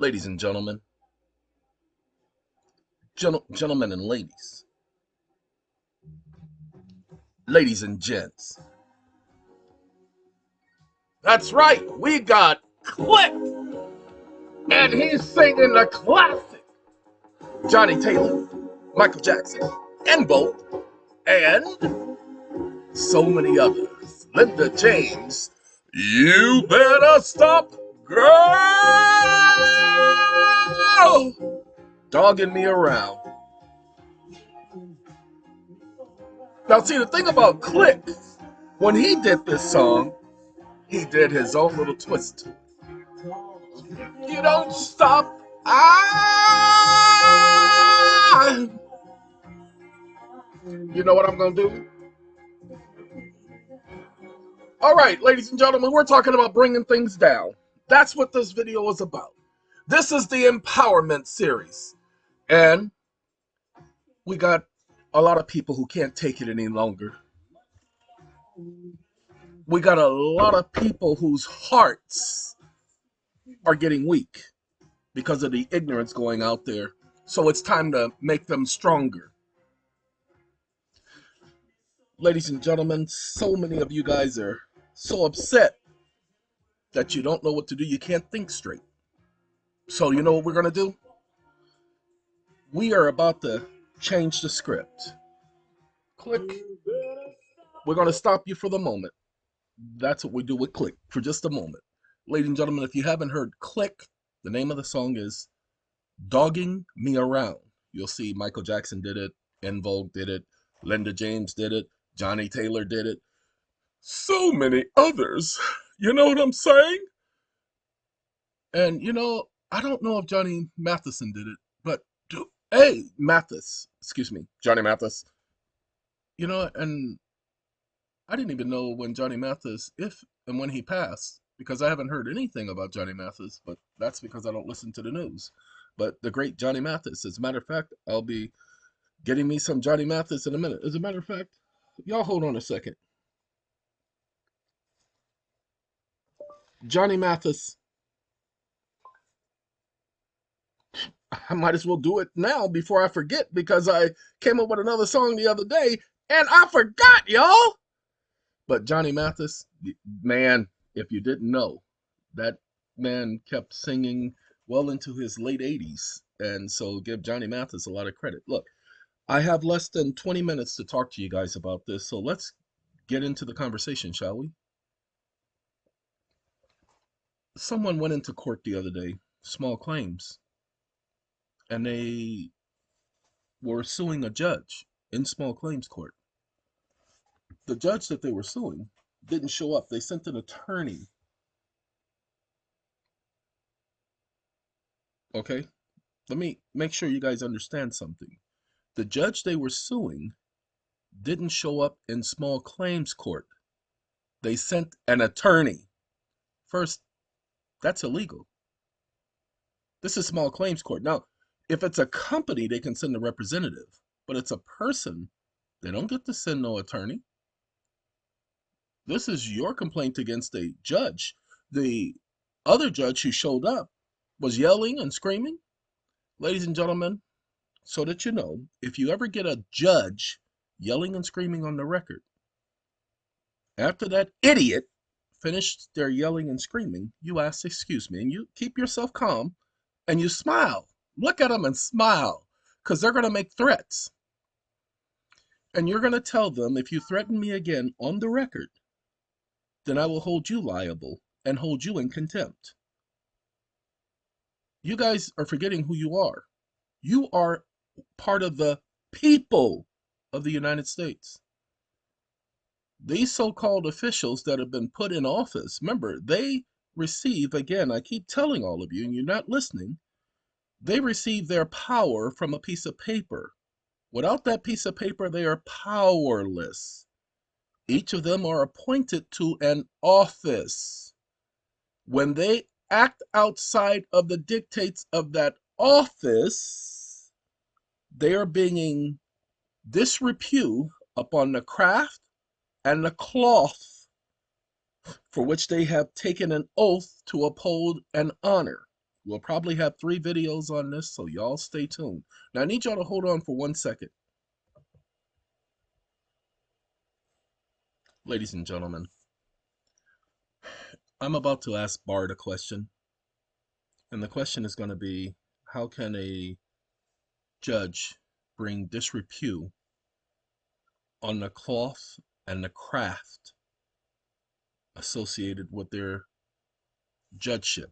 Ladies and gentlemen, gentlemen and ladies and gents. That's right, we got Click, and he's singing the classic Johnny Taylor, Michael Jackson, and Bolt, and so many others. Linda James, you better stop, girl, dogging me around. Now, see, the thing about Click, when he did this song, he did his own little twist. You don't stop. You know what I'm going to do? All right, ladies and gentlemen, we're talking about bringing things down. That's what this video is about. This is the empowerment series. And we got a lot of people who can't take it any longer. We got a lot of people whose hearts are getting weak because of the ignorance going out there. So it's time to make them stronger. Ladies and gentlemen, so many of you guys are so upset that you don't know what to do. You can't think straight. So you know what we're going to do? We are about to change the script. Click. We're going to stop you for the moment. That's what we do with Click for just a moment. Ladies and gentlemen, if you haven't heard Click, the name of the song is Dogging Me Around. You'll see Michael Jackson did it, En Vogue did it, Linda James did it, Johnny Taylor did it, so many others. You know what I'm saying? And you know, I don't know if Johnny Matheson did it, but Johnny Mathis. You know, and I didn't even know when Johnny Mathis, if and when he passed, because I haven't heard anything about Johnny Mathis, but that's because I don't listen to the news. But the great Johnny Mathis, as a matter of fact, I'll be getting me some Johnny Mathis in a minute. As a matter of fact, y'all hold on a second. Johnny Mathis, I might as well do it now before I forget, because I came up with another song the other day and I forgot, y'all. But Johnny Mathis, man, if you didn't know, that man kept singing well into his late 80s. And so give Johnny Mathis a lot of credit. Look, I have less than 20 minutes to talk to you guys about this. So let's get into the conversation, shall we? Someone went into court the other day, small claims, and they were suing a judge in small claims court. The judge that they were suing didn't show up. They sent an attorney. Okay? Let me make sure you guys understand something. The judge they were suing didn't show up in small claims court. They sent an attorney. First, that's illegal. This is small claims court. Now, if it's a company, they can send a representative. But it's a person, they don't get to send no attorney. This is your complaint against a judge. The other judge who showed up was yelling and screaming. Ladies and gentlemen, so that you know, if you ever get a judge yelling and screaming on the record, after that idiot finished their yelling and screaming, you ask, excuse me, and you keep yourself calm and you smile. Look at them and smile, because they're going to make threats. And you're going to tell them, if you threaten me again on the record, then I will hold you liable and hold you in contempt. You guys are forgetting who you are. You are part of the people of the United States. These so-called officials that have been put in office, remember, they receive, again, I keep telling all of you, and you're not listening, they receive their power from a piece of paper. Without that piece of paper, they are powerless. Each of them are appointed to an office. When they act outside of the dictates of that office, they are bringing disrepute upon the craft and the cloth for which they have taken an oath to uphold and honor. We'll probably have 3 videos on this, so y'all stay tuned. Now, I need y'all to hold on for 1 second. Ladies and gentlemen, I'm about to ask Bart a question. And the question is going to be, how can a judge bring disrepute on the cloth and the craft associated with their judgeship,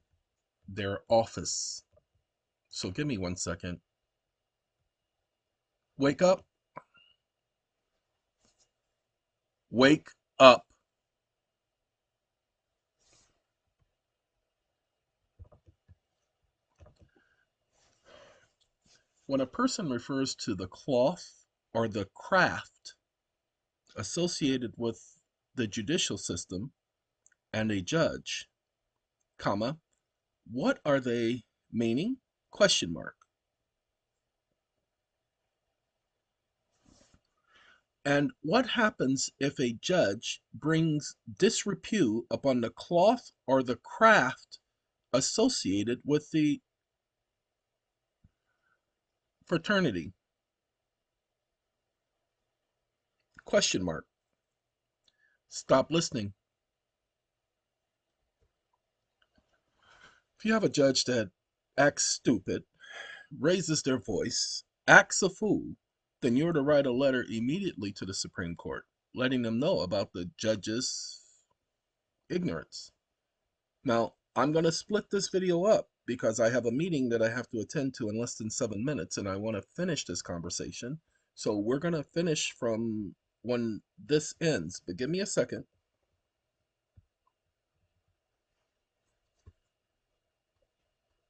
their office? So give me 1 second. Wake up. Wake up. When a person refers to the cloth or the craft associated with the judicial system and a judge, comma, what are they meaning? Question mark. And what happens if a judge brings disrepute upon the cloth or the craft associated with the fraternity? Question mark. Stop listening. If you have a judge that acts stupid, raises their voice, acts a fool, then you're to write a letter immediately to the Supreme Court, letting them know about the judge's ignorance. Now, I'm going to split this video up because I have a meeting that I have to attend to in less than 7 minutes, and I want to finish this conversation. So we're going to finish from when this ends, but give me a second.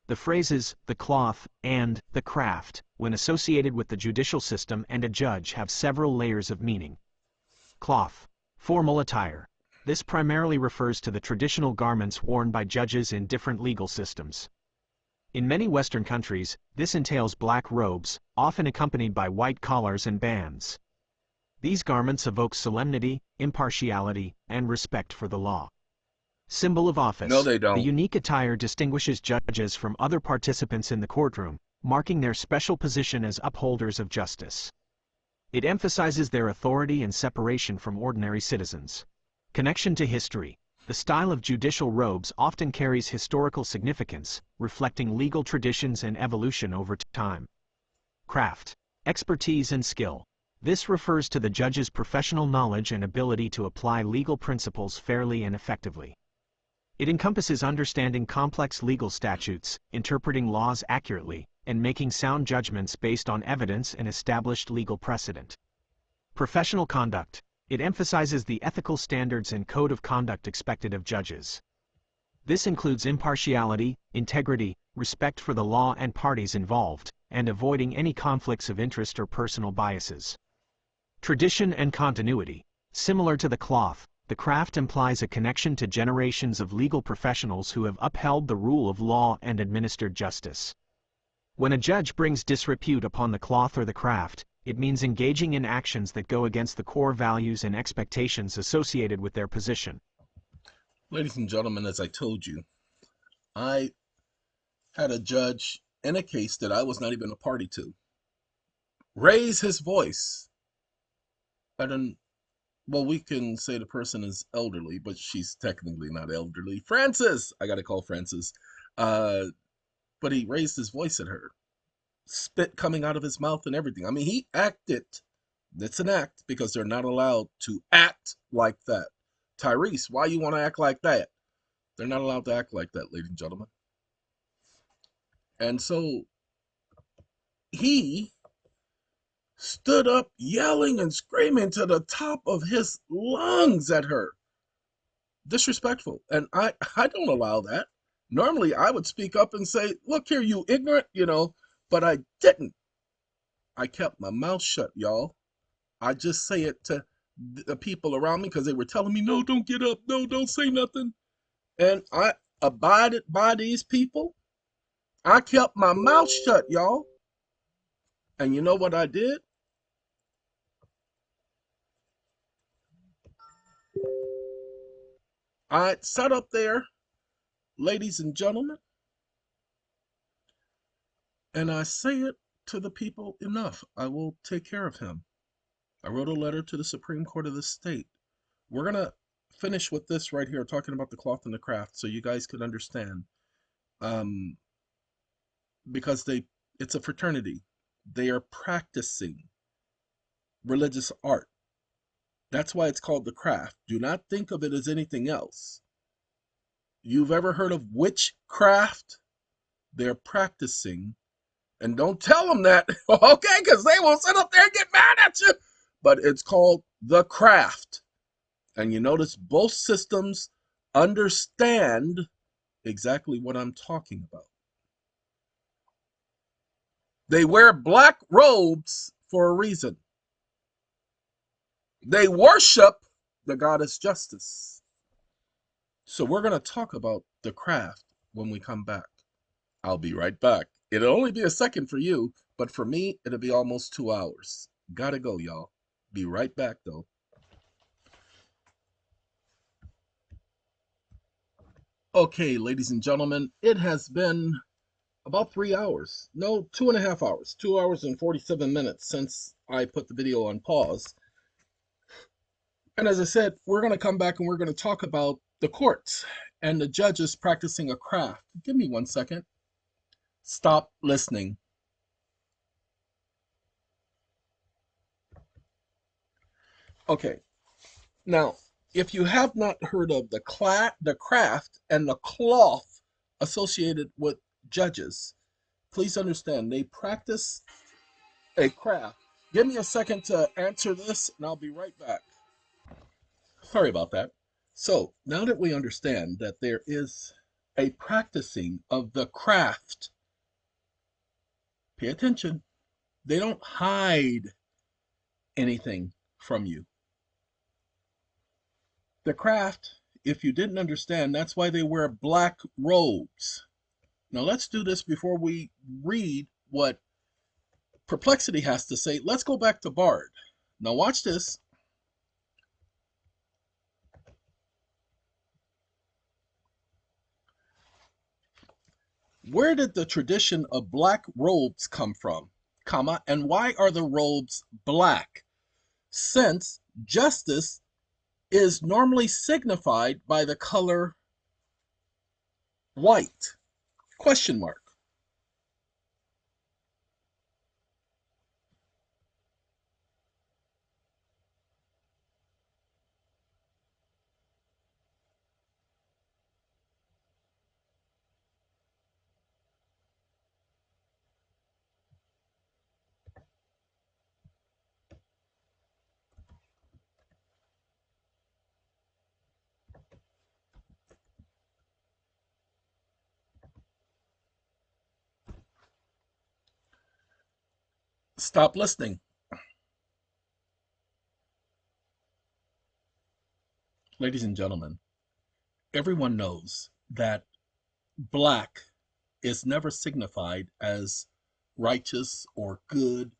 The phrases "the cloth" and "the craft," when associated with the judicial system and a judge, have several layers of meaning. Cloth. Formal attire. This primarily refers to the traditional garments worn by judges in different legal systems. In many Western countries, this entails black robes, often accompanied by white collars and bands. These garments evoke solemnity, impartiality, and respect for the law. Symbol of office. No, they don't. The unique attire distinguishes judges from other participants in the courtroom, marking their special position as upholders of justice. It emphasizes their authority and separation from ordinary citizens. Connection to history. The style of judicial robes often carries historical significance, reflecting legal traditions and evolution over time. Craft. Expertise and skill. This refers to the judge's professional knowledge and ability to apply legal principles fairly and effectively. It encompasses understanding complex legal statutes, interpreting laws accurately, and making sound judgments based on evidence and established legal precedent. Professional conduct. It emphasizes the ethical standards and code of conduct expected of judges. This includes impartiality, integrity, respect for the law and parties involved, and avoiding any conflicts of interest or personal biases. Tradition and continuity. Similar to the cloth, the craft implies a connection to generations of legal professionals who have upheld the rule of law and administered justice. When a judge brings disrepute upon the cloth or the craft, it means engaging in actions that go against the core values and expectations associated with their position. Ladies and gentlemen, as I told you, I had a judge in a case that I was not even a party to raise his voice at an, well, we can say the person is elderly, but she's technically not elderly. Francis! I gotta call Francis. But he raised his voice at her. Spit coming out of his mouth and everything. I mean, he acted. It's an act because they're not allowed to act like that. Tyrese, why you want to act like that? They're not allowed to act like that, ladies and gentlemen. And so he stood up yelling and screaming to the top of his lungs at her. Disrespectful. And I don't allow that. Normally I would speak up and say, look here, you ignorant, but I didn't. I kept my mouth shut, y'all. I just say it to the people around me because they were telling me, no, don't get up. No, don't say nothing. And I abided by these people. I kept my mouth shut, y'all. And you know what I did? I sat up there, ladies and gentlemen, And I say it to the people enough. I will take care of him. I wrote a letter to the Supreme Court of the state. We're going to finish with this right here, talking about the cloth and the craft, so you guys could understand. Um, because it's a fraternity. They are practicing religious art. That's why it's called the craft. Do not think of it as anything else. You've ever heard of witchcraft? They're practicing. And don't tell them that, okay? Because they will sit up there and get mad at you. But it's called the craft. And you notice both systems understand exactly what I'm talking about. They wear black robes for a reason. They worship the goddess justice. So we're going to talk about the craft when we come back. I'll be right back. It'll only be a second for you, but for me, it'll be almost 2 hours. Gotta go, y'all. Be right back, though. Okay, ladies and gentlemen, it has been about 3 hours. No, 2.5 hours. 2 hours and 47 minutes since I put the video on pause. And as I said, we're going to come back and we're going to talk about the courts and the judges practicing a craft. Give me 1 second. Stop listening. Okay. Now, if you have not heard of the craft and the cloth associated with judges, please understand they practice a craft. Give me a second to answer this, and I'll be right back. Sorry about that. So, now that we understand that there is a practicing of the craft, pay attention. They don't hide anything from you. The craft, if you didn't understand, that's why they wear black robes. Now let's do this before we read what Perplexity has to say. Let's go back to Bard. Now watch this. Where did the tradition of black robes come from, comma, and why are the robes black? Since justice is normally signified by the color white? Question mark. Stop listening. Ladies and gentlemen, everyone knows that black is never signified as righteous or good.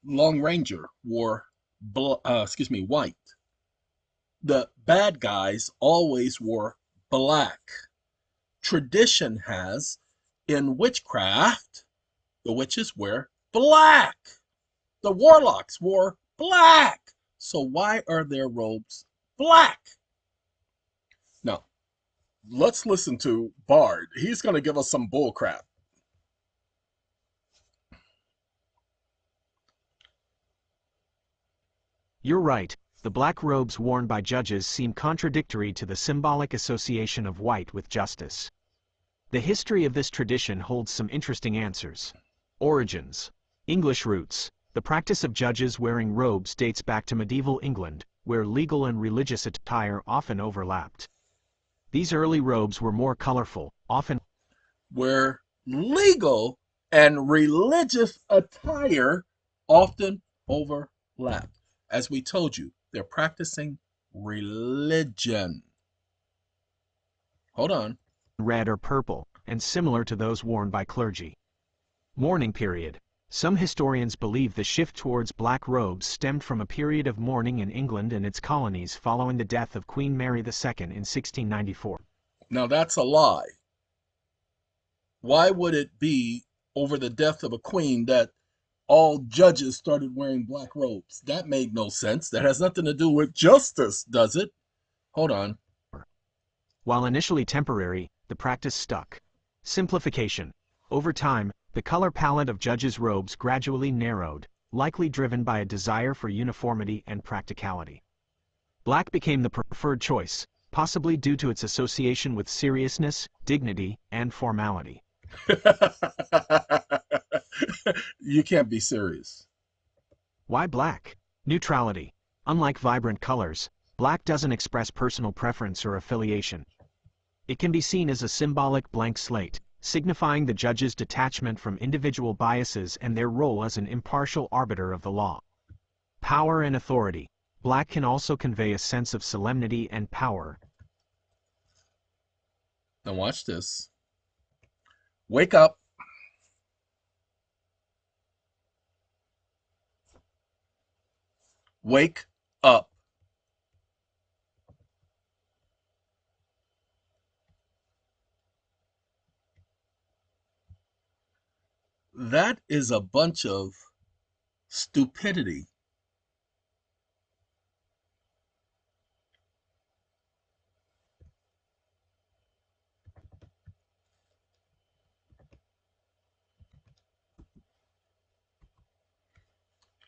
Long Ranger wore, white. The bad guys always wore black. Tradition has, in witchcraft, the witches wear black. The warlocks wore black. So why are their robes black? Now, let's listen to Bard. He's going to give us some bull crap. You're right, the black robes worn by judges seem contradictory to the symbolic association of white with justice. The history of this tradition holds some interesting answers. Origins. English roots. The practice of judges wearing robes dates back to medieval England, where legal and religious attire often overlapped. These early robes were more colorful, often where legal and religious attire often overlap. As we told you, they're practicing religion. Hold on. red or purple, and similar to those worn by clergy. Mourning period. Some historians believe the shift towards black robes stemmed from a period of mourning in England and its colonies following the death of Queen Mary II in 1694. Now that's a lie. Why would it be over the death of a queen that all judges started wearing black robes. That made no sense. That has nothing to do with justice, does it? Hold on. While initially temporary, the practice stuck. Simplification. Over time, the color palette of judges' robes gradually narrowed, likely driven by a desire for uniformity and practicality. Black became the preferred choice, possibly due to its association with seriousness, dignity, and formality. You can't be serious. Why black? Neutrality. Unlike vibrant colors, black doesn't express personal preference or affiliation. It can be seen as a symbolic blank slate, signifying the judge's detachment from individual biases and their role as an impartial arbiter of the law. Power and authority. Black can also convey a sense of solemnity and power. Now watch this. Wake up. Wake up. That is a bunch of stupidity.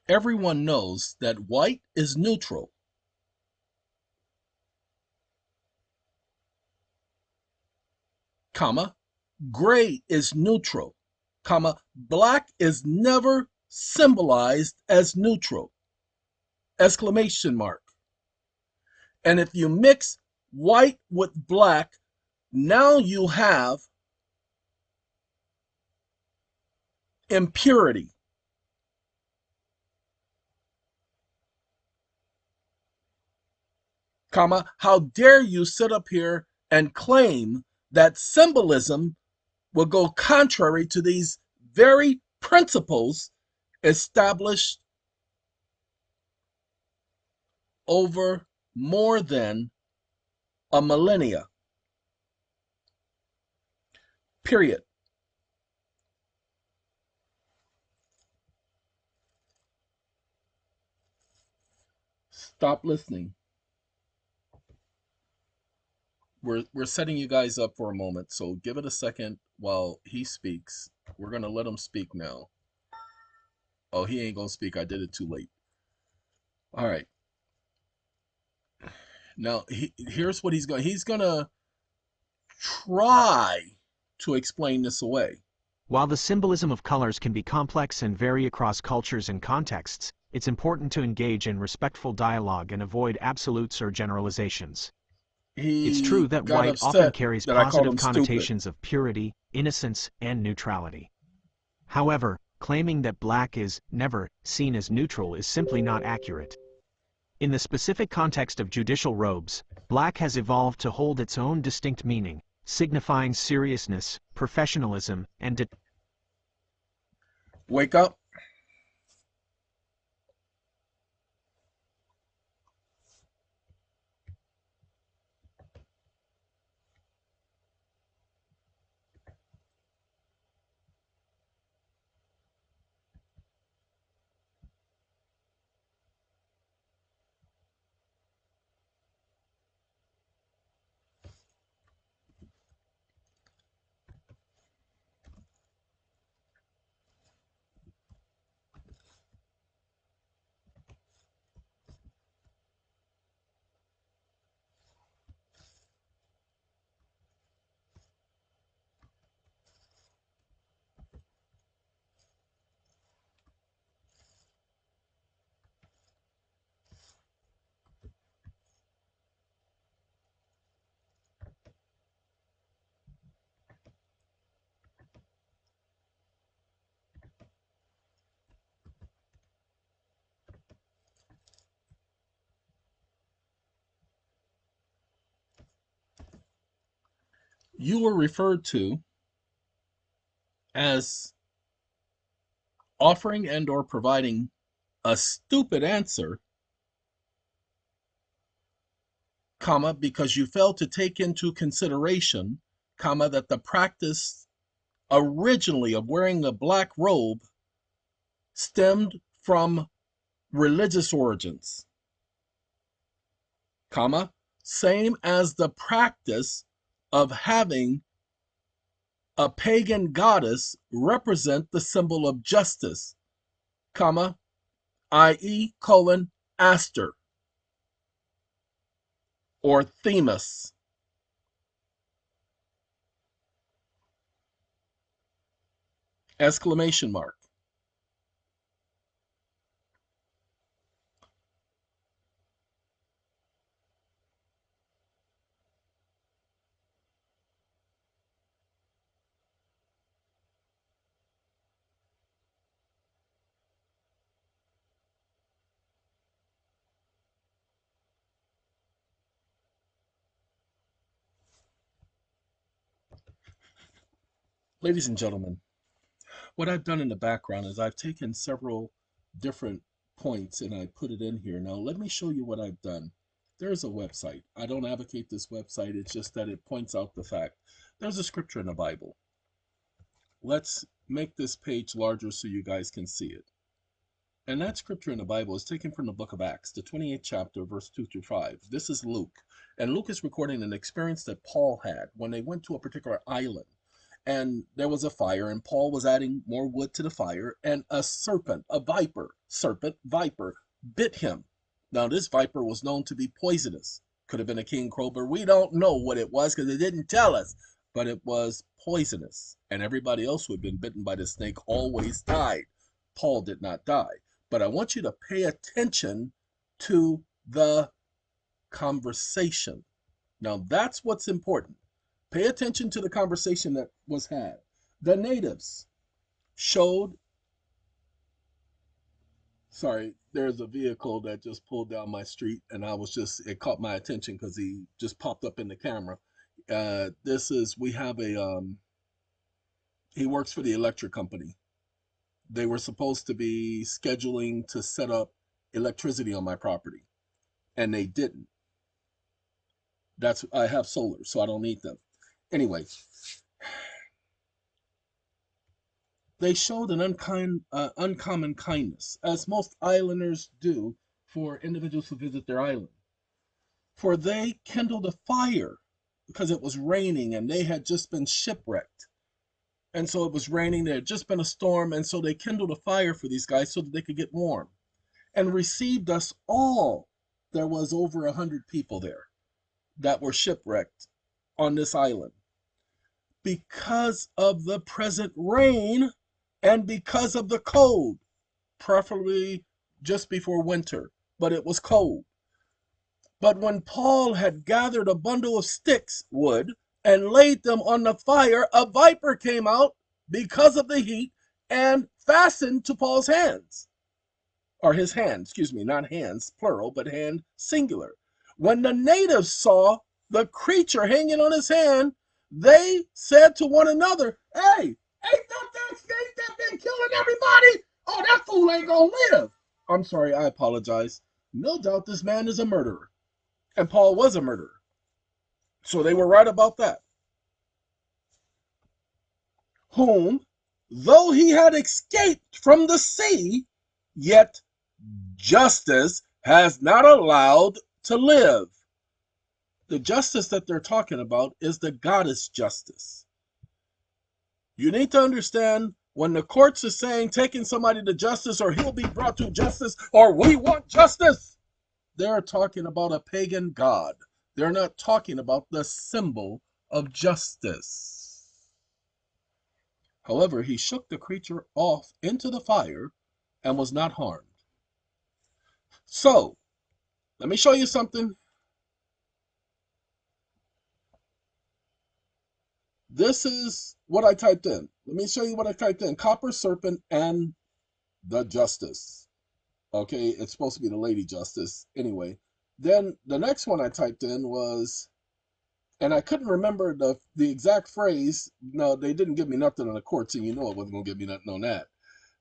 Everyone knows that white is neutral, comma, gray is neutral, comma, black is never symbolized as neutral, exclamation mark. And if you mix white with black, now you have impurity. Comma, how dare you sit up here and claim that symbolism will go contrary to these very principles established over more than a millennia. Period. Stop listening. We're setting you guys up for a moment, so give it a second while he speaks. We're gonna let him speak now. Oh, he ain't gonna speak. I did it too late. All right. Now here's what he's going. He's gonna try to explain this away. While the symbolism of colors can be complex and vary across cultures and contexts, it's important to engage in respectful dialogue and avoid absolutes or generalizations. It's He true that got white often upset carries that I called positive him connotations stupid. of purity, innocence, and neutrality. However, claiming that black is never seen as neutral is simply not accurate. In the specific context of judicial robes, black has evolved to hold its own distinct meaning, signifying seriousness, professionalism, and Wake up. You were referred to as offering and or providing a stupid answer, comma, because you failed to take into consideration, comma, that the practice originally of wearing a black robe stemmed from religious origins, comma, same as the practice of having a pagan goddess represent the symbol of justice, comma, i.e., colon, Aster or Themis. Exclamation mark. Ladies and gentlemen, what I've done in the background is I've taken several different points and I put it in here. Now, let me show you what I've done. There's a website. I don't advocate this website. It's just that it points out the fact. There's a scripture in the Bible. Let's make this page larger so you guys can see it. And that scripture in the Bible is taken from the book of Acts, the 28th chapter, verse 2 through 5. This is Luke. And Luke is recording an experience that Paul had when they went to a particular island. And there was a fire, and Paul was adding more wood to the fire, and a serpent, a viper, bit him. Now, this viper was known to be poisonous. Could have been a king cobra. We don't know what it was because it didn't tell us, but it was poisonous. And everybody else who had been bitten by the snake always died. Paul did not die. But I want you to pay attention to the conversation. Now, that's what's important. Pay attention to the conversation that was had. The natives showed, sorry, there's a vehicle that just pulled down my street and it caught my attention because he just popped up in the camera. He works for the electric company. They were supposed to be scheduling to set up electricity on my property, and they didn't. I have solar, so I don't need them. Anyway, they showed an uncommon kindness, as most islanders do for individuals who visit their island. For they kindled a fire because it was raining and they had just been shipwrecked. And so it was raining, there had just been a storm, and so they kindled a fire for these guys so that they could get warm. And received us all. There was over 100 people there that were shipwrecked on this island. Because of the present rain and because of the cold, preferably just before winter, but it was cold. But when Paul had gathered a bundle of sticks, wood, and laid them on the fire, a viper came out because of the heat and fastened to Paul's hands. Or his hand, excuse me, not hands, plural, but hand, singular. When the natives saw the creature hanging on his hand, they said to one another, "Hey, ain't that snake that been killing everybody? Oh, that fool ain't gonna live." I'm sorry, I apologize. No doubt this man is a murderer. And Paul was a murderer. So they were right about that. Whom, though he had escaped from the sea, yet justice has not allowed to live. The justice that they're talking about is the goddess justice. You need to understand when the courts are saying taking somebody to justice or he'll be brought to justice or we want justice, they're talking about a pagan god. They're not talking about the symbol of justice. However, he shook the creature off into the fire and was not harmed. So, let me show you something. This is what I typed in. Let me show you what I typed in. Copper serpent and the justice. Okay, it's supposed to be the lady justice. Anyway, then the next one I typed in was, and I couldn't remember the exact phrase. No, they didn't give me nothing in the courts, and you know it wasn't going to give me nothing on that.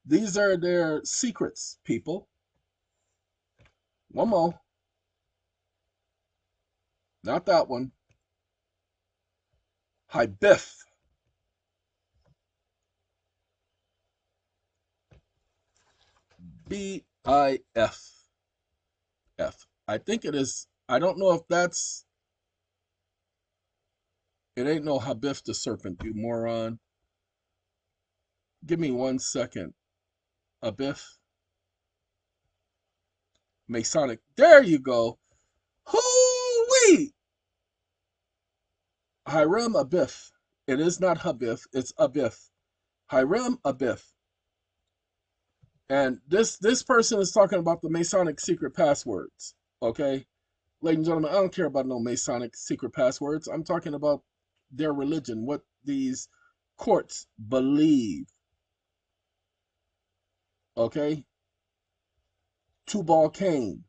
These are their secrets, people. One more. Not that one. Hi, Biff. BIF. I think it is. I don't know if that's. It ain't no Habif the serpent, you moron. Give me 1 second. Abif. Masonic. There you go. Hoo-wee! Hiram Abif. It is not Habif, it's Abif. Hiram Abif. And this person is talking about the Masonic secret passwords. Okay? Ladies and gentlemen, I don't care about no Masonic secret passwords. I'm talking about their religion, what these courts believe. Okay? Tubal Cain.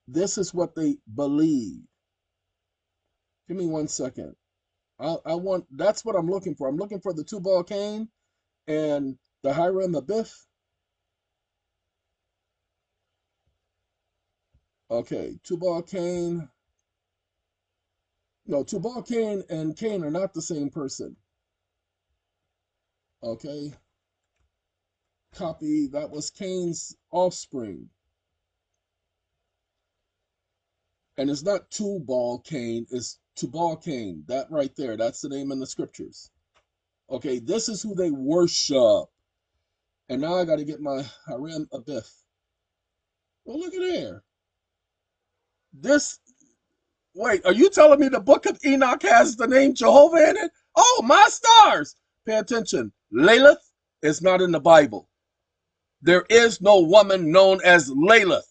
This is what they believe. Give me 1 second. I want, that's what I'm looking for. I'm looking for the Tubal Cain and the Hiram Abif. Okay, Tubal Cain. No, Tubal Cain and Cain are not the same person. Okay. Copy, that was Cain's offspring. And it's not Tubal Cain, it's Tubal Cain. That right there, that's the name in the scriptures. Okay, this is who they worship. And now I got to get my Hiram Abif. Well, look at there. This, wait, are you telling me the book of Enoch has the name Jehovah in it? Oh, my stars. Pay attention. Lalith is not in the Bible. There is no woman known as Lalith.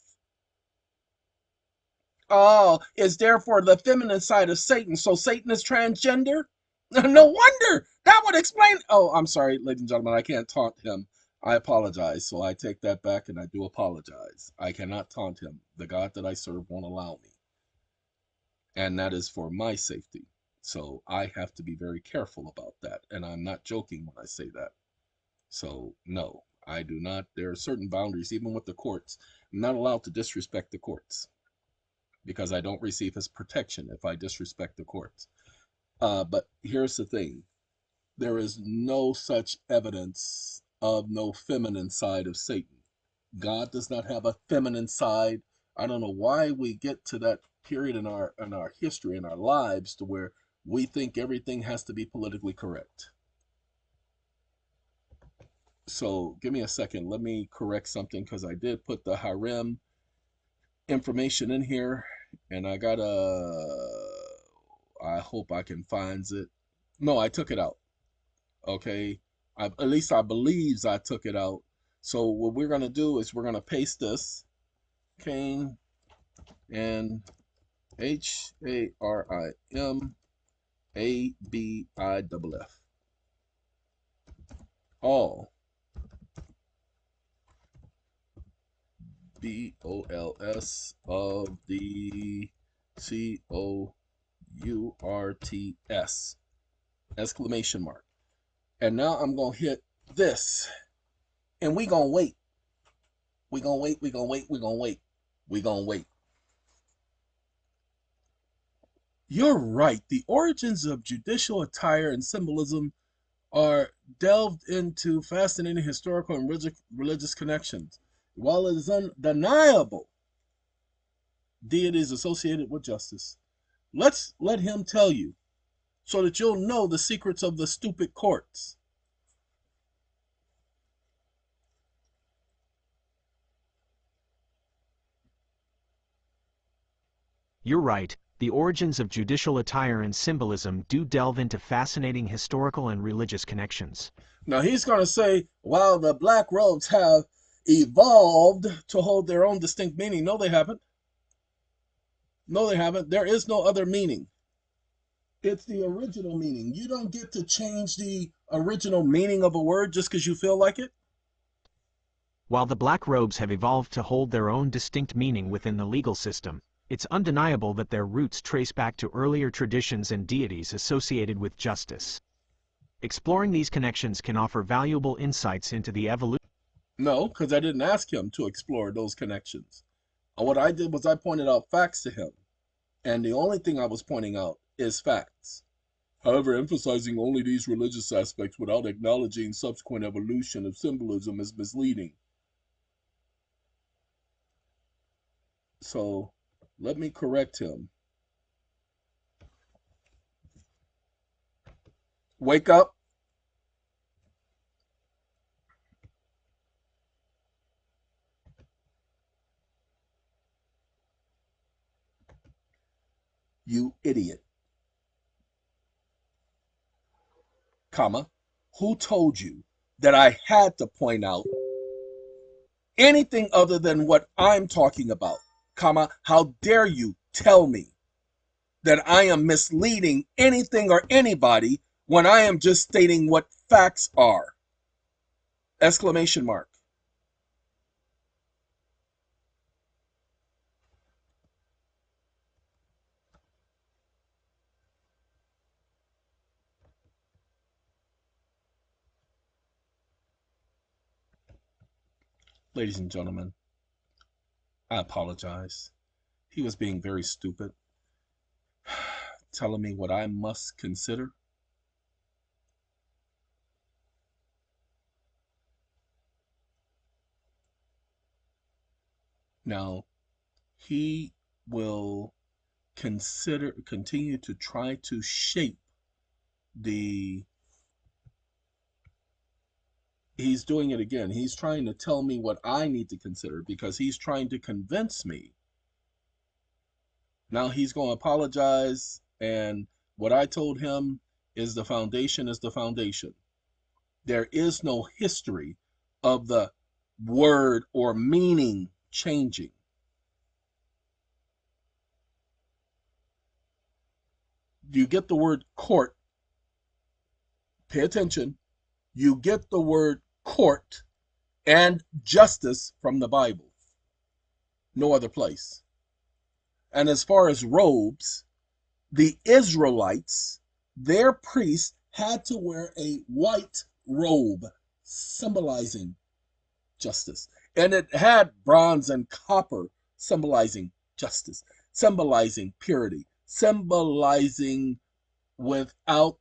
Oh, it's therefore the feminine side of Satan. So Satan is transgender? No wonder. That would explain. Oh, I'm sorry, ladies and gentlemen. I can't taunt him. I apologize. So I take that back and I do apologize. I cannot taunt him. The God that I serve won't allow me. And that is for my safety. So I have to be very careful about that. And I'm not joking when I say that. So no, I do not. There are certain boundaries, even with the courts. I'm not allowed to disrespect the courts because I don't receive his protection if I disrespect the courts. But here's the thing. There is no such evidence of no feminine side of Satan. God does not have a feminine side. I don't know why we get to that period in our history, in our lives, to where we think everything has to be politically correct. So give me a second. Let me correct something because I did put the harem information in here, and I hope I can find it. No, I took it out. Okay, at least I believes I took it out. So what we're gonna do is we're gonna paste this Cain and HARIMABIFF all BOLS of the COURTS exclamation mark. And now I'm gonna hit this, and we gonna wait. We gonna wait. We gonna wait. We gonna wait. We gonna wait. You're right. The origins of judicial attire and symbolism are delved into fascinating historical and religious connections. While it is undeniable deity is associated with justice, let's let him tell you so that you'll know the secrets of the stupid courts. You're right, the origins of judicial attire and symbolism do delve into fascinating historical and religious connections. Now he's going to say, while the black robes have evolved to hold their own distinct meaning. No, they haven't. No, they haven't. There is no other meaning. It's the original meaning. You don't get to change the original meaning of a word just because you feel like it. While the black robes have evolved to hold their own distinct meaning within the legal system, it's undeniable that their roots trace back to earlier traditions and deities associated with justice. Exploring these connections can offer valuable insights into the evolution. No, because I didn't ask him to explore those connections. What I did was I pointed out facts to him. And the only thing I was pointing out is facts. However, emphasizing only these religious aspects without acknowledging subsequent evolution of symbolism is misleading. So let me correct him. Wake up. You idiot. Comma. Who told you that I had to point out anything other than what I'm talking about? Comma. How dare you tell me that I am misleading anything or anybody when I am just stating what facts are? Exclamation mark. Ladies and gentlemen, I apologize. He was being very stupid, telling me what I must consider. Now, he will continue to try to shape the he's doing it again. He's trying to tell me what I need to consider because he's trying to convince me. Now he's going to apologize, and what I told him is the foundation is the foundation. There is no history of the word or meaning changing. You get the word court, pay attention. You get the word court and justice from the Bible. No other place. And as far as robes, the Israelites, their priests had to wear a white robe symbolizing justice. And it had bronze and copper symbolizing justice, symbolizing purity, symbolizing without,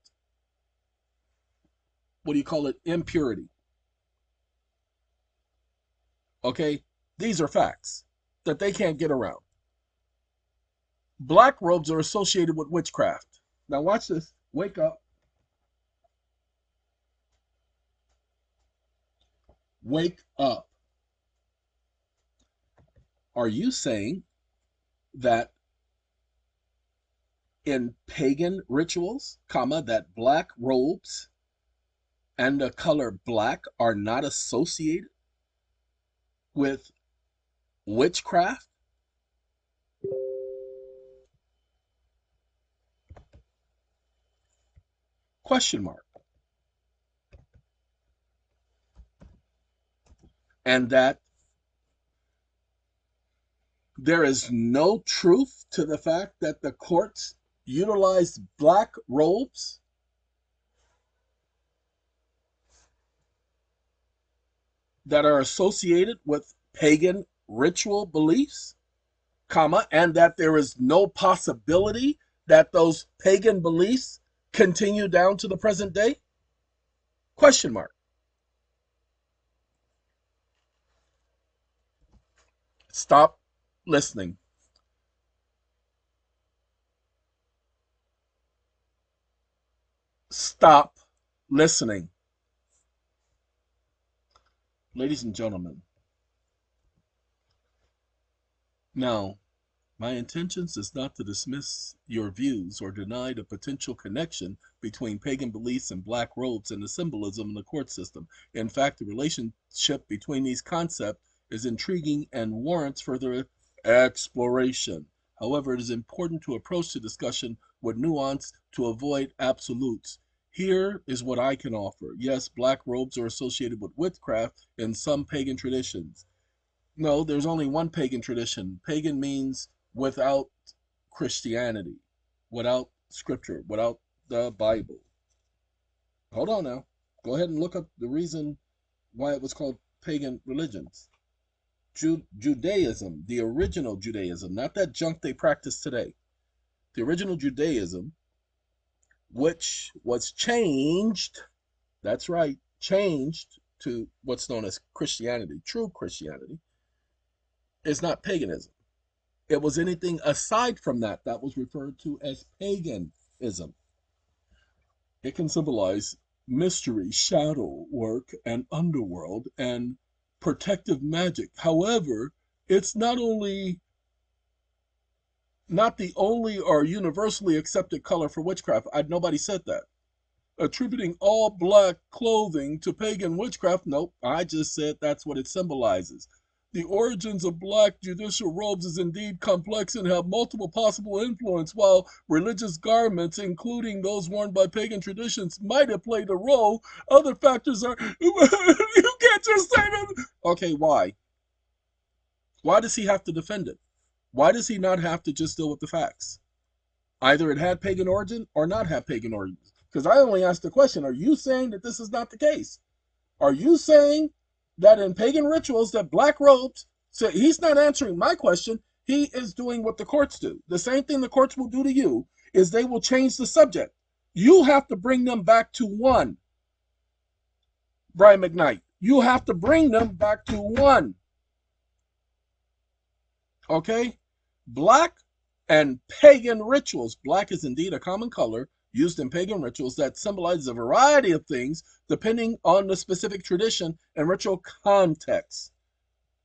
what do you call it, impurity. Okay? These are facts that they can't get around. Black robes are associated with witchcraft. Now watch this. Wake up. Wake up. Are you saying that in pagan rituals, comma, that black robes and the color black are not associated with witchcraft? Question mark. And that there is no truth to the fact that the courts utilize black robes that are associated with pagan ritual beliefs, comma, and that there is no possibility that those pagan beliefs continue down to the present day? Question mark. Stop listening. Stop listening. Ladies and gentlemen, now, my intentions is not to dismiss your views or deny the potential connection between pagan beliefs and black robes and the symbolism in the court system. In fact, the relationship between these concepts is intriguing and warrants further exploration. However, it is important to approach the discussion with nuance to avoid absolutes. Here is what I can offer. Yes, black robes are associated with witchcraft in some pagan traditions. No, there's only one pagan tradition. Pagan means without Christianity, without scripture, without the Bible. Hold on now. Go ahead and look up the reason why it was called pagan religions. Judaism, the original Judaism, not that junk they practice today. The original Judaism, which was changed, that's right, changed to what's known as Christianity, true Christianity, is not paganism. It was anything aside from that that was referred to as paganism. It can symbolize mystery, shadow work, and underworld, and protective magic. However, it's not the only or universally accepted color for witchcraft. Nobody said that. Attributing all black clothing to pagan witchcraft, nope, I just said that's what it symbolizes. The origins of black judicial robes is indeed complex and have multiple possible influence, while religious garments, including those worn by pagan traditions, might have played a role. Other factors are you can't just say that. Okay, why? Why does he have to defend it? Why does he not have to just deal with the facts? Either it had pagan origin or not have pagan origin. Because I only asked the question, are you saying that this is not the case? Are you saying that in pagan rituals that black robes, so he's not answering my question, he is doing what the courts do. The same thing the courts will do to you is they will change the subject. You have to bring them back to one, Brian McKnight. You have to bring them back to one. Okay? Black and pagan rituals. Black is indeed a common color used in pagan rituals that symbolizes a variety of things depending on the specific tradition and ritual context.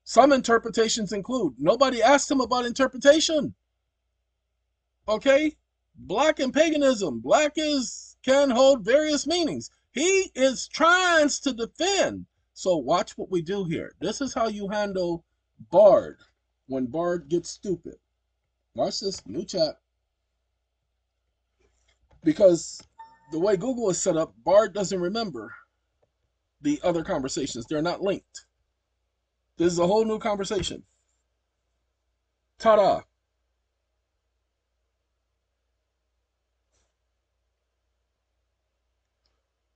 Some interpretations include, nobody asked him about interpretation. Okay? Black and paganism. Black can hold various meanings. He is trying to defend. So watch what we do here. This is how you handle Bard when Bard gets stupid. Watch this, new chat. Because the way Google is set up, Bard doesn't remember the other conversations. They're not linked. This is a whole new conversation. Ta-da.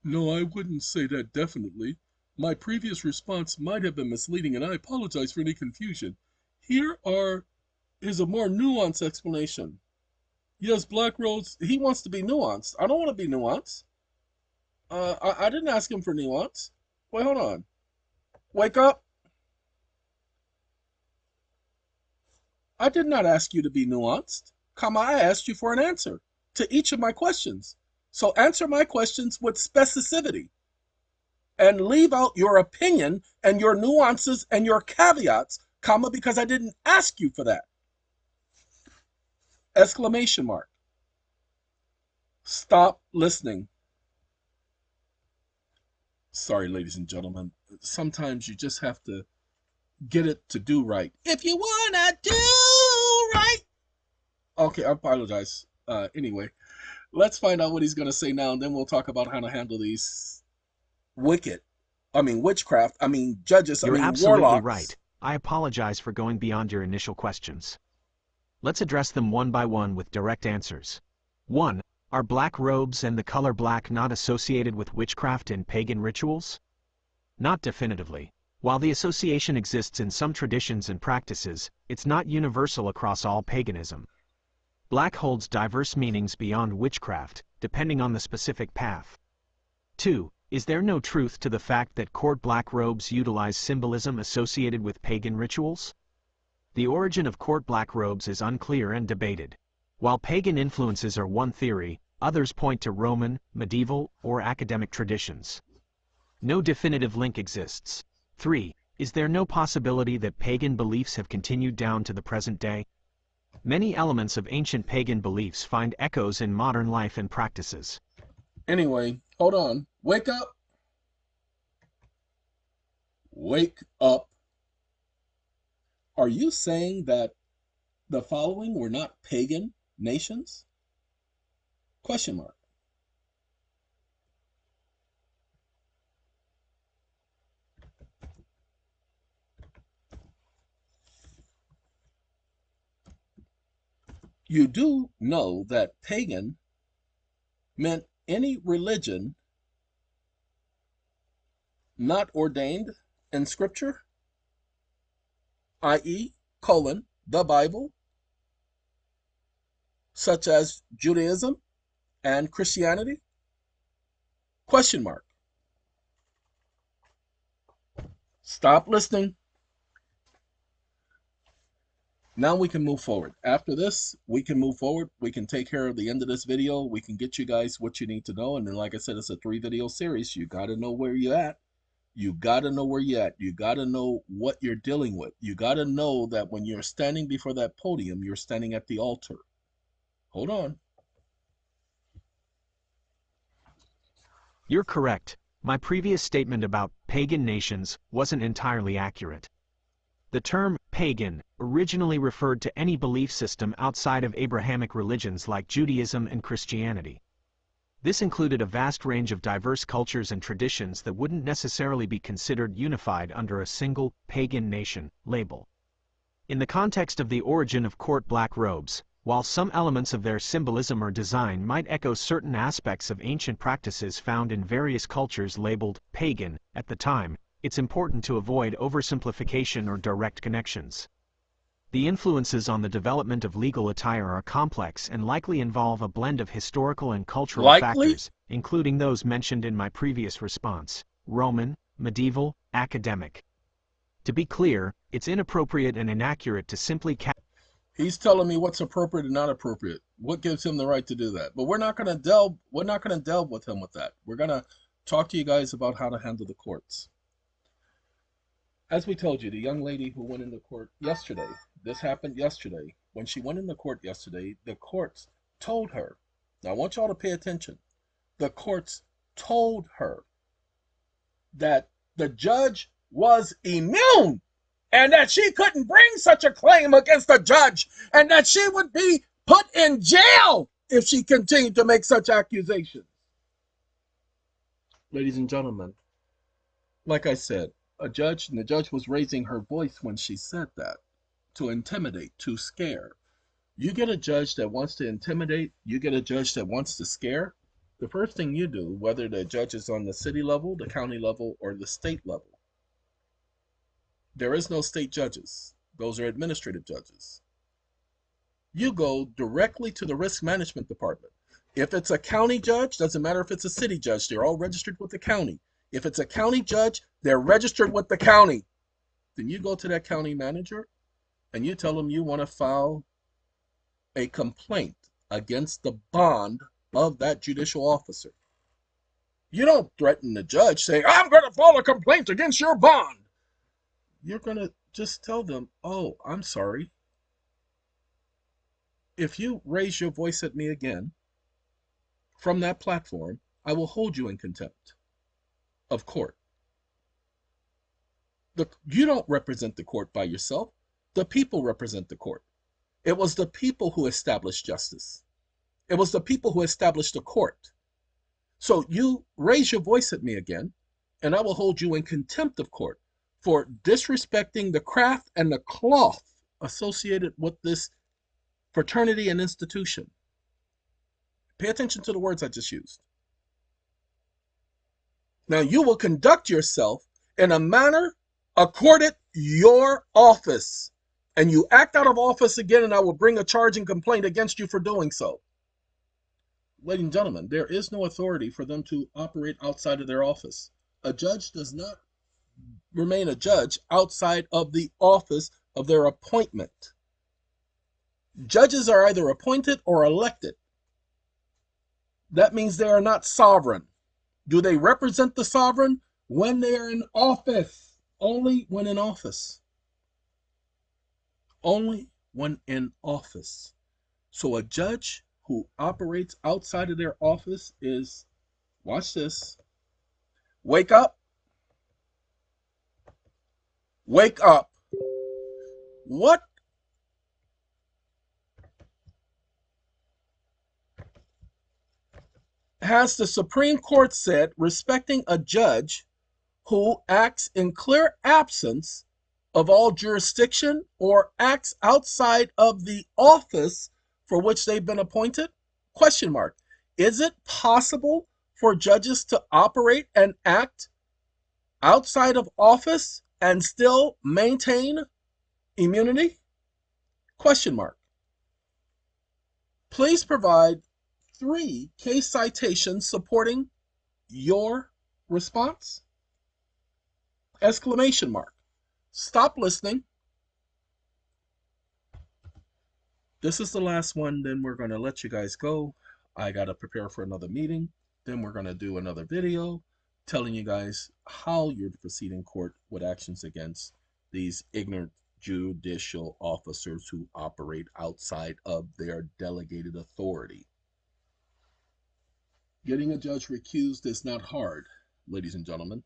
No, I wouldn't say that definitely. My previous response might have been misleading, and I apologize for any confusion. Here is a more nuanced explanation. Yes, Black Rose, he wants to be nuanced. I don't want to be nuanced. I didn't ask him for nuance. Wait, hold on. Wake up. I did not ask you to be nuanced. I asked you for an answer to each of my questions. So answer my questions with specificity and leave out your opinion and your nuances and your caveats, because I didn't ask you for that. Exclamation mark. Stop listening. Sorry, ladies and gentlemen. Sometimes you just have to get it to do right. If you wanna do right. Okay, I apologize. Anyway, let's find out what he's gonna say now, and then we'll talk about how to handle these witchcraft, judges, You're absolutely warlocks. right. I apologize for going beyond your initial questions. Let's address them one by one with direct answers. 1. Are black robes and the color black not associated with witchcraft and pagan rituals? Not definitively. While the association exists in some traditions and practices, it's not universal across all paganism. Black holds diverse meanings beyond witchcraft, depending on the specific path. 2. Is there no truth to the fact that court black robes utilize symbolism associated with pagan rituals? The origin of court black robes is unclear and debated. While pagan influences are one theory, others point to Roman, medieval, or academic traditions. No definitive link exists. 3. Is there no possibility that pagan beliefs have continued down to the present day? Many elements of ancient pagan beliefs find echoes in modern life and practices. Anyway, hold on. Wake up. Wake up. Are you saying that the following were not pagan nations? Question mark. You do know that pagan meant any religion not ordained in Scripture, i.e., the Bible, such as Judaism and Christianity? Question mark. Stop listening. Now we can move forward. After this, we can move forward. We can take care of the end of this video. We can get you guys what you need to know. And then, like I said, it's a 3-video series. You got to know where you're at. You got to know where you're at. You got to know what you're dealing with. You got to know that when you're standing before that podium, you're standing at the altar. Hold on. You're correct. My previous statement about pagan nations wasn't entirely accurate. The term pagan originally referred to any belief system outside of Abrahamic religions like Judaism and Christianity. This included a vast range of diverse cultures and traditions that wouldn't necessarily be considered unified under a single pagan nation label. In the context of the origin of court black robes, while some elements of their symbolism or design might echo certain aspects of ancient practices found in various cultures labeled pagan at the time, it's important to avoid oversimplification or direct connections. The influences on the development of legal attire are complex and likely involve a blend of historical and cultural factors, including those mentioned in my previous response: Roman, medieval, academic. To be clear, it's inappropriate and inaccurate to simply He's telling me what's appropriate and not appropriate. What gives him the right to do that? But we're not going to delve with him with that. We're going to talk to you guys about how to handle the courts. As we told you, the young lady who went into court yesterday, this happened yesterday. When she went into court yesterday, the courts told her, now I want y'all to pay attention, the courts told her that the judge was immune and that she couldn't bring such a claim against the judge and that she would be put in jail if she continued to make such accusations. Ladies and gentlemen, like I said, the judge was raising her voice when she said that, to intimidate, to scare. You get a judge that wants to intimidate, you get a judge that wants to scare, the first thing you do, whether the judge is on the city level, the county level, or the state level, there is no state judges. Those are administrative judges. You go directly to the risk management department. If it's a county judge, doesn't matter if it's a city judge, they're all registered with the county. If it's a county judge, they're registered with the county. Then you go to that county manager and you tell them you want to file a complaint against the bond of that judicial officer. You don't threaten the judge saying, I'm going to file a complaint against your bond. You're going to just tell them, oh, I'm sorry. If you raise your voice at me again from that platform, I will hold you in contempt of court. You don't represent the court by yourself. The people represent the court. It was the people who established justice. It was the people who established the court. So you raise your voice at me again, and I will hold you in contempt of court for disrespecting the craft and the cloth associated with this fraternity and institution. Pay attention to the words I just used. Now you will conduct yourself in a manner accorded your office, and you act out of office again, and I will bring a charge and complaint against you for doing so. Ladies and gentlemen, there is no authority for them to operate outside of their office. A judge does not remain a judge outside of the office of their appointment. Judges are either appointed or elected. That means they are not sovereign. Do they represent the sovereign? When they are in office. Only when in office. Only when in office. So a judge who operates outside of their office is, watch this, wake up. Wake up. What has the Supreme Court said respecting a judge who acts in clear absence of all jurisdiction or acts outside of the office for which they've been appointed? Question mark. Is it possible for judges to operate and act outside of office and still maintain immunity? Question mark. Please provide 3 case citations supporting your response. Exclamation mark. Stop listening. This is the last one, then we're going to let you guys go. I got to prepare for another meeting. Then we're going to do another video telling you guys how you're to proceed in court with actions against these ignorant judicial officers who operate outside of their delegated authority. Getting a judge recused is not hard, ladies and gentlemen.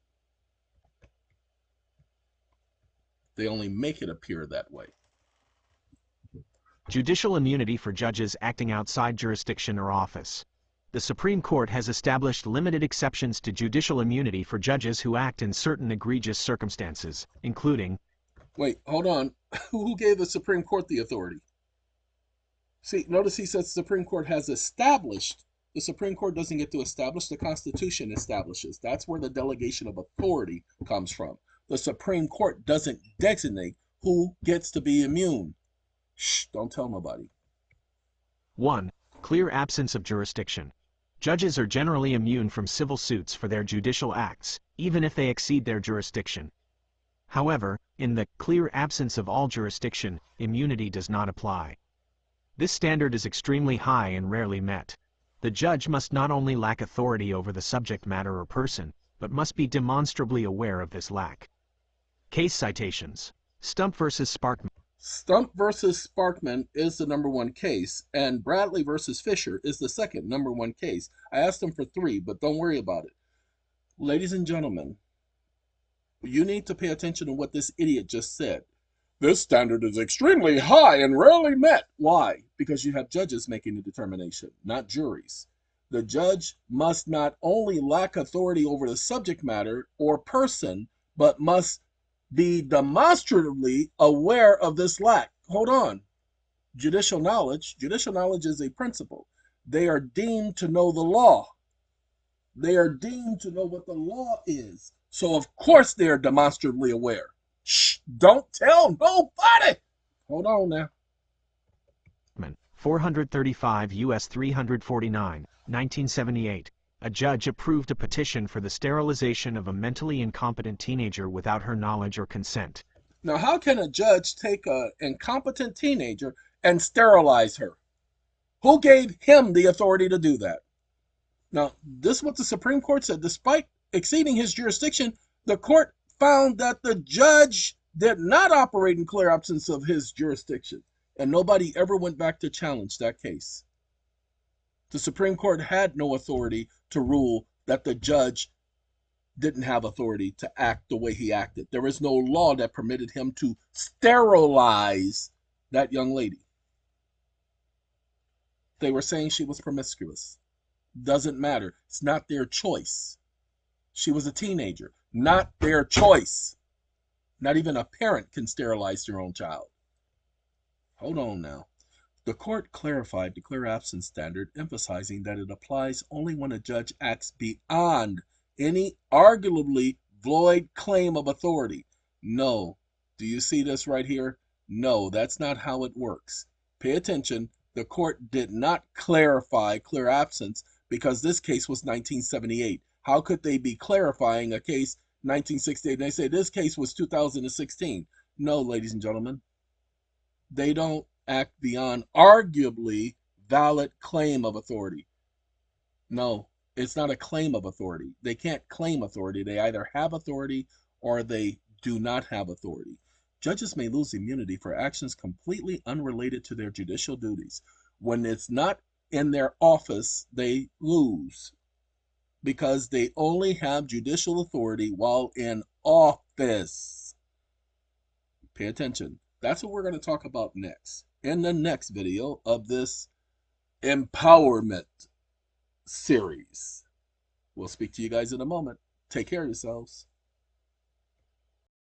They only make it appear that way. Judicial immunity for judges acting outside jurisdiction or office. The Supreme Court has established limited exceptions to judicial immunity for judges who act in certain egregious circumstances, including... Wait, hold on. Who gave the Supreme Court the authority? See, notice he says the Supreme Court has established. The Supreme Court doesn't get to establish. The Constitution establishes. That's where the delegation of authority comes from. The Supreme Court doesn't designate who gets to be immune. Shh, don't tell nobody. 1. Clear absence of jurisdiction. Judges are generally immune from civil suits for their judicial acts, even if they exceed their jurisdiction. However, in the clear absence of all jurisdiction, immunity does not apply. This standard is extremely high and rarely met. The judge must not only lack authority over the subject matter or person, but must be demonstrably aware of this lack. Case citations. Stump versus Sparkman. Stump versus Sparkman is the #1 case, and Bradley versus Fisher is the second #1 case. I asked them for 3, but don't worry about it. Ladies and gentlemen, you need to pay attention to what this idiot just said. This standard is extremely high and rarely met. Why? Because you have judges making the determination, not juries. The judge must not only lack authority over the subject matter or person, but must be demonstratively aware of this lack. Hold on. Judicial knowledge is a principle. They are deemed to know the law. They are deemed to know what the law is. So of course they are demonstrably aware. Shh, don't tell nobody. Hold on now. 435 U.S. 349, 1978. A judge approved a petition for the sterilization of a mentally incompetent teenager without her knowledge or consent. Now, how can a judge take an incompetent teenager and sterilize her? Who gave him the authority to do that? Now, this is what the Supreme Court said. Despite exceeding his jurisdiction, the court found that the judge did not operate in clear absence of his jurisdiction, and nobody ever went back to challenge that case. The Supreme Court had no authority to rule that the judge didn't have authority to act the way he acted. There is no law that permitted him to sterilize that young lady. They were saying she was promiscuous. Doesn't matter. It's not their choice. She was a teenager. Not their choice. Not even a parent can sterilize their own child. Hold on now. The court clarified the clear absence standard, emphasizing that it applies only when a judge acts beyond any arguably void claim of authority. No. Do you see this right here? No, that's not how it works. Pay attention. The court did not clarify clear absence because this case was 1978. How could they be clarifying a case 1968? They say this case was 2016. No, ladies and gentlemen. They don't act beyond arguably valid claim of authority. No, it's not a claim of authority. They can't claim authority. They either have authority or they do not have authority. Judges may lose immunity for actions completely unrelated to their judicial duties. When it's not in their office, they lose because they only have judicial authority while in office. Pay attention. That's what we're going to talk about next, in the next video of this empowerment series. We'll speak to you guys in a moment. Take care of yourselves.